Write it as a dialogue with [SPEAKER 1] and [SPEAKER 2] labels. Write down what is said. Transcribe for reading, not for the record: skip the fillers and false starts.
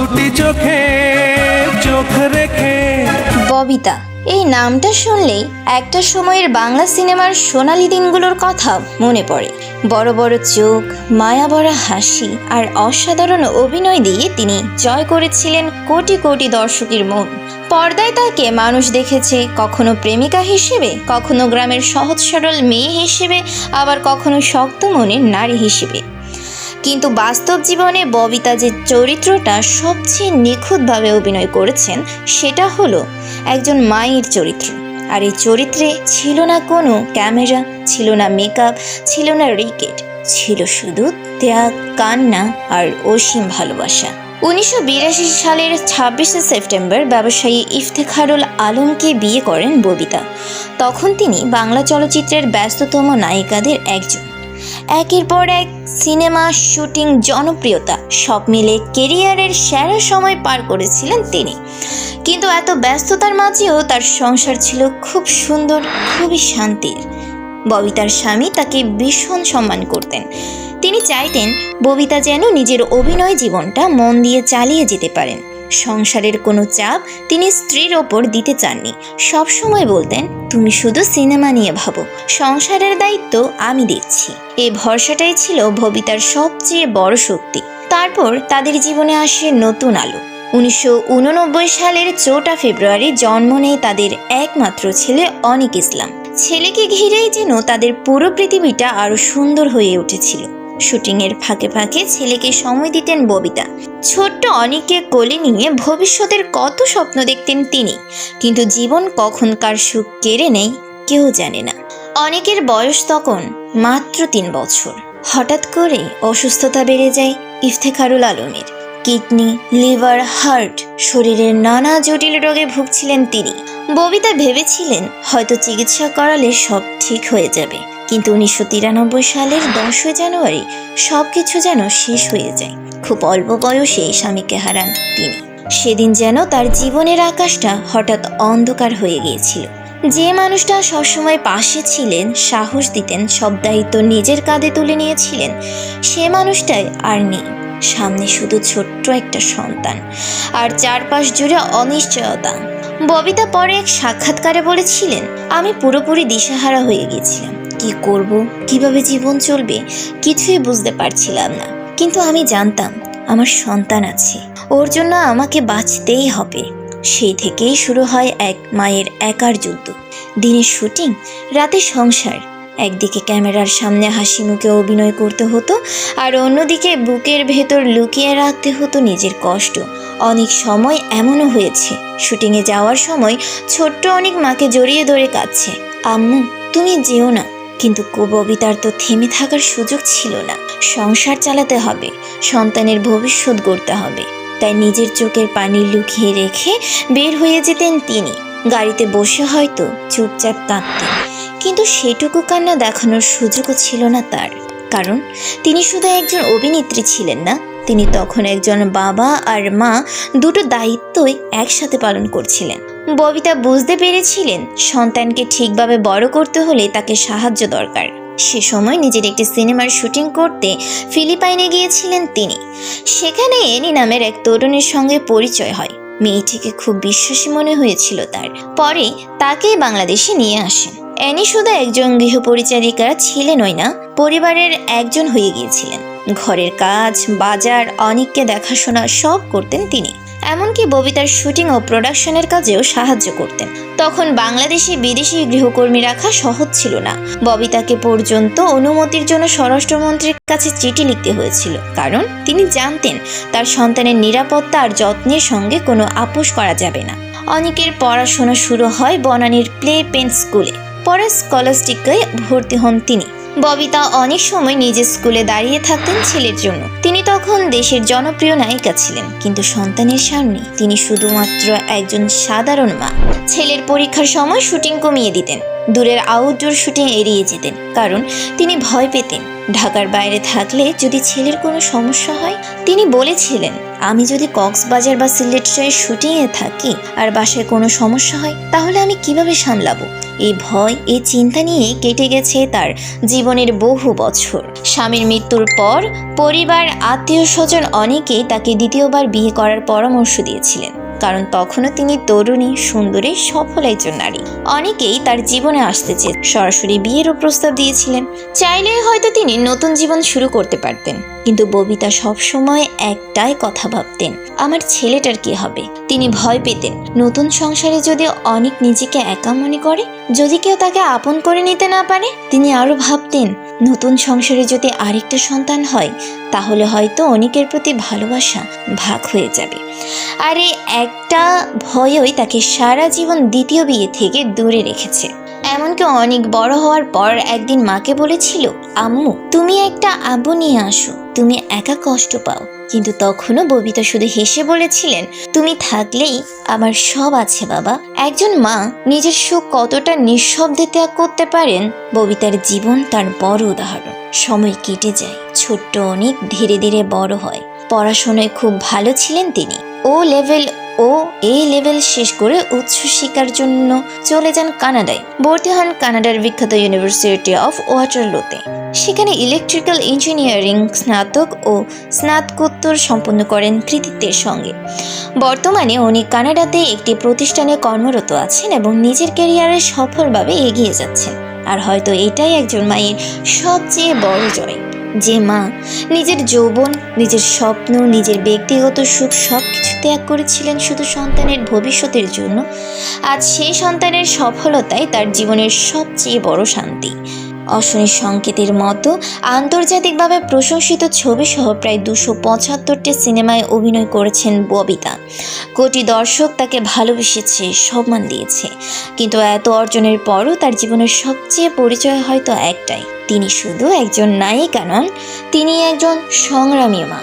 [SPEAKER 1] দুটি চোখে চোখ রেখে।
[SPEAKER 2] ববিতা এই নামটা শুনলেই একটা সময়ের বাংলা সিনেমার সোনালি দিনগুলোর কথা মনে পড়ে। বড় বড় চোখ, মায়া ভরা হাসি আর অসাধারণ অভিনয় দিয়ে তিনি জয় করেছিলেন কোটি কোটি দর্শকের মন। পর্দায় তাকে মানুষ দেখেছে কখনো প্রেমিকা হিসেবে, কখনো গ্রামের সহজ সরল মেয়ে হিসেবে, আবার কখনো শক্ত মনের নারী হিসেবে। কিন্তু বাস্তব জীবনে ববিতা যে চরিত্রটা সবচেয়ে নিখুঁতভাবে অভিনয় করেছেন সেটা হলো একজন মায়ের চরিত্র। আর এই চরিত্রে ছিল না কোনো ক্যামেরা, ছিল না মেকআপ, ছিল না রিকেট, ছিল শুধু ত্যাগ, কান্না আর অসীম ভালোবাসা। 1982 সালের 26শে সেপ্টেম্বর ব্যবসায়ী ইফতেখারুল আলমকে বিয়ে করেন ববিতা। তখন তিনি বাংলা চলচ্চিত্রের ব্যস্ততম নায়িকাদের একজন। একের পর এক সিনেমা, শুটিং, জনপ্রিয়তা সব মিলে কেরিয়ারের সেরা সময় পার করেছিলেন তিনি। কিন্তু এত ব্যস্ততার মাঝেও তার সংসার ছিল খুব সুন্দর, খুবই শান্তির। ববিতার স্বামী তাকে ভীষণ সম্মান করতেন। তিনি চাইতেন ববিতা যেন নিজের অভিনয় জীবনটা মন দিয়ে চালিয়ে যেতে পারেন। সংসারের কোনো চাপ তিনি স্ত্রীর ওপর দিতে চাননি। সবসময় বলতেন, তুমি শুধু সিনেমা নিয়ে ভাবো, সংসারের দায়িত্ব আমি দিচ্ছি। এই ভরসাটাই ছিল ববিতার সবচেয়ে বড় শক্তি। তারপর তাদের জীবনে আসে নতুন আলো। 1989 সালের 4 ফেব্রুয়ারি জন্ম নেয় তাদের একমাত্র ছেলে অনিক ইসলাম। ছেলেকে ঘিরেই যেন তাদের পুরো পৃথিবীটা আরো সুন্দর হয়ে উঠেছিল। শুটিংয়ের ফাঁকে ফাঁকে ছেলেকে সময় দিতেন ববিতা। ছোট্ট অনিককে কোলে নিয়ে ভবিষ্যতের কত স্বপ্ন দেখতেন তিনি। কিন্তু জীবন কখন কার সুখ কেড়ে নেয় কেউ জানে না। অনিকের বয়স তখন মাত্র 3 বছর। হঠাৎ করে অসুস্থতা বেড়ে যায় ইফতেখারুল আলমের। কিডনি, লিভার, হার্ট, শরীরের নানা জটিল রোগে ভুগছিলেন তিনি। ববিতা ভেবেছিলেন হয়তো চিকিৎসা করালে সব ঠিক হয়ে যাবে। কিন্তু 1993 সালের 10 জানুয়ারি সবকিছু যেন শেষ হয়ে যায়। খুব অল্প বয়সে স্বামীকে হারান তিনি। সেদিন যেন তার জীবনের আকাশটা হঠাৎ অন্ধকার হয়ে গিয়েছিল। যে মানুষটা সবসময় পাশে ছিলেন, সাহস দিতেন, সব দায়িত্ব নিজের কাঁধে তুলে নিয়েছিলেন, সে মানুষটাই আর নেই। সামনে শুধু ছোট্ট একটা সন্তান আর চারপাশ জুড়ে অনিশ্চয়তা। ববিতা পরে এক সাক্ষাৎকারে বলেছিলেন, আমি পুরোপুরি দিশাহারা হয়ে গিয়েছিলাম। কি করব, কিভাবে জীবন চলবে কিছুই বুঝতে পারছিলাম না। কিন্তু আমি জানতাম আমার সন্তান আছে, ওর জন্য আমাকে বাঁচতেই হবে। সেই থেকেই শুরু হয় এক মায়ের একার যুদ্ধ। দিনে শুটিং, রাতে সংসার। একদিকে ক্যামেরার সামনে হাসি মুখে অভিনয় করতে হতো, আর অন্যদিকে বুকের ভেতর লুকিয়ে রাখতে হতো নিজের কষ্ট। অনেক সময় এমনও হয়েছে শুটিংয়ে যাওয়ার সময় ছোট্ট অনেক মাকে জড়িয়ে ধরে কাঁদছে, আম্মু তুমি যেও না। কিন্তু ববিতার তো থেমে থাকার সুযোগ ছিল না। সংসার চালাতে হবে, সন্তানের ভবিষ্যৎ গড়তে হবে। তাই নিজের চোখের পানি লুকিয়ে রেখে বের হয়ে যেতেন তিনি। গাড়িতে বসে হয়তো চুপচাপ কাঁদতেন, কিন্তু সেটুকু কান্না দেখানোর সুযোগও ছিল না তার। কারণ তিনি শুধু একজন অভিনেত্রী ছিলেন না, তিনি তখন একজন বাবা আর মা, দুটো দায়িত্বই একসাথে পালন করছিলেন। ববিতা বুঝতে পেরেছিলেন সন্তানকে ঠিকভাবে বড় করতে হলে তাকে সাহায্য দরকার। সে সময় নিজের একটি সিনেমার শুটিং করতে ফিলিপাইনে গিয়েছিলেন তিনি। সেখানে এনি নামের এক তরুণীর সঙ্গে পরিচয় হয়। মেয়েটিকে খুব বিশ্বাসী মনে হয়েছিল তার। পরে তাকেই বাংলাদেশে নিয়ে আসেন। অ্যানি শুধু একজন গৃহপরিচারিকা ছিলেনই না, পরিবারের একজন হয়ে গিয়েছিলেন। ঘরের কাজ, বাজার, অনেককে দেখাশোনা সব করতেন তিনি। এমনকি ববিতার শুটিং ও প্রোডাকশনের কাজেও সাহায্য করতেন। তখন বাংলাদেশে বিদেশি গৃহকর্মী রাখা সহজ ছিল না। ববিতাকে পর্যন্ত অনুমতির জন্য স্বরাষ্ট্রমন্ত্রীর কাছে চিঠি লিখতে হয়েছিল, কারণ তিনি জানতেন তার সন্তানের নিরাপত্তা আর যত্নের সঙ্গে কোনো আপোষ করা যাবে না। অনেকের পড়াশোনা শুরু হয় বনানীর প্লে পেন স্কুলে। পরে স্কলাস্টিকে ভর্তি হন তিনি। ববিতা অনেক সময় নিজের স্কুলে দাঁড়িয়ে থাকতেন ছেলের জন্য। তিনি তখন দেশের জনপ্রিয় নায়িকা ছিলেন, কিন্তু সন্তানের সামনে তিনি শুধুমাত্র একজন সাধারণ মা। ছেলের পরীক্ষার সময় শুটিং কমিয়ে দিতেন, দূরের আউটডোর শুটিং এড়িয়ে যেতেন, কারণ তিনি ভয় পেতেন ঢাকার বাইরে থাকলে যদি ছেলের কোনো সমস্যা হয়, তিনি বলেছিলেন, আমি যদি কক্সবাজার বা সিলেটের শুটিংয়ে থাকি আর বাসায় কোনো সমস্যা হয়, তাহলে আমি কিভাবে সামলাবো? এই ভয়, এই চিন্তা নিয়ে কেটে গেছে তার জীবনের বহু বছর। স্বামীর মৃত্যুর পর পরিবার, আত্মীয় স্বজন অনেকেই তাকে দ্বিতীয়বার বিয়ে করার পরামর্শ দিয়েছিলেন, কারণ তখনও তিনি তরুণী, সুন্দরী, সফল একজন নারী। অনেকেই তার জীবনে আসতে চেয়ে সরাসরি বিয়েরও প্রস্তাব দিয়েছিলেন। চাইলে হয়তো তিনি নতুন জীবন শুরু করতে পারতেন, কিন্তু ববিতা সবসময় একটাই কথা ভাবতেন, আমার ছেলেটার কি হবে? তিনি ভয় পেতেন নতুন সংসারে যদি অনেক নিজেকে একা মনে করে, যদি কেউ তাকে আপন করে নিতে না পারে। তিনি আরো ভাবতেন নতুন সংসারে যদি আরেকটা সন্তান হয়, তাহলে হয়তো অনেকের প্রতি ভালোবাসা ভাগ হয়ে যাবে। আর এই একটা ভয়ই তাকে সারা জীবন দ্বিতীয় বিয়ে থেকে দূরে রেখেছে। এমনকি অনেক বড় হওয়ার পর একদিন মাকে বলেছিল, আম্মু তুমি একটা আব্বু নিয়ে আসো, তুমি একা কষ্ট পাও। কিন্তু তখনও ববিতা শুধু হেসে বলেছিলেন, তুমি থাকলেই আমার সব আছে বাবা। একজন মা নিজের সুখ কতটা নিঃশব্দে ত্যাগ করতে পারেন, ববিতার জীবন তার বড় উদাহরণ। সময় কেটে যায়, ছোট্ট অনেক ধীরে ধীরে বড় হয়। পড়াশোনায় খুব ভালো ছিলেন তিনি। এ লেভেল শেষ করে উচ্চশিক্ষার জন্য চলে যান কানাডায়। ভর্তি হন কানাডার বিখ্যাত ইউনিভার্সিটি অফ ওয়াটারলোতে। সেখানে ইলেকট্রিক্যাল ইঞ্জিনিয়ারিং স্নাতক ও স্নাতকোত্তর সম্পন্ন করেন কৃতিত্বের সঙ্গে। বর্তমানে উনি কানাডাতে একটি প্রতিষ্ঠানে কর্মরত আছেন এবং নিজের ক্যারিয়ারে সফলভাবে এগিয়ে যাচ্ছেন। আর হয়তো এটাই একজন মায়ের সবচেয়ে বড় জয়, যে মা নিজের যৌবন, নিজের স্বপ্ন, নিজের ব্যক্তিগত সুখ সবকিছু ত্যাগ করেছিলেন শুধু সন্তানের ভবিষ্যতের জন্য। আজ সেই সন্তানের সফলতাই তার জীবনের সবচেয়ে বড় শান্তি। অশনি সংকেতের মতো আন্তর্জাতিকভাবে প্রশংসিত ছবি সহ প্রায় 275টি সিনেমায় অভিনয় করেছেন ববিতা। কোটি দর্শক তাকে ভালোবেসেছে, সম্মান দিয়েছে। কিন্তু এত অর্জনের পরও তার জীবনের সবচেয়ে পরিচয় হয়তো একটাই, তিনি শুধু একজন নায়িকা নন, তিনি একজন সংগ্রামী মা।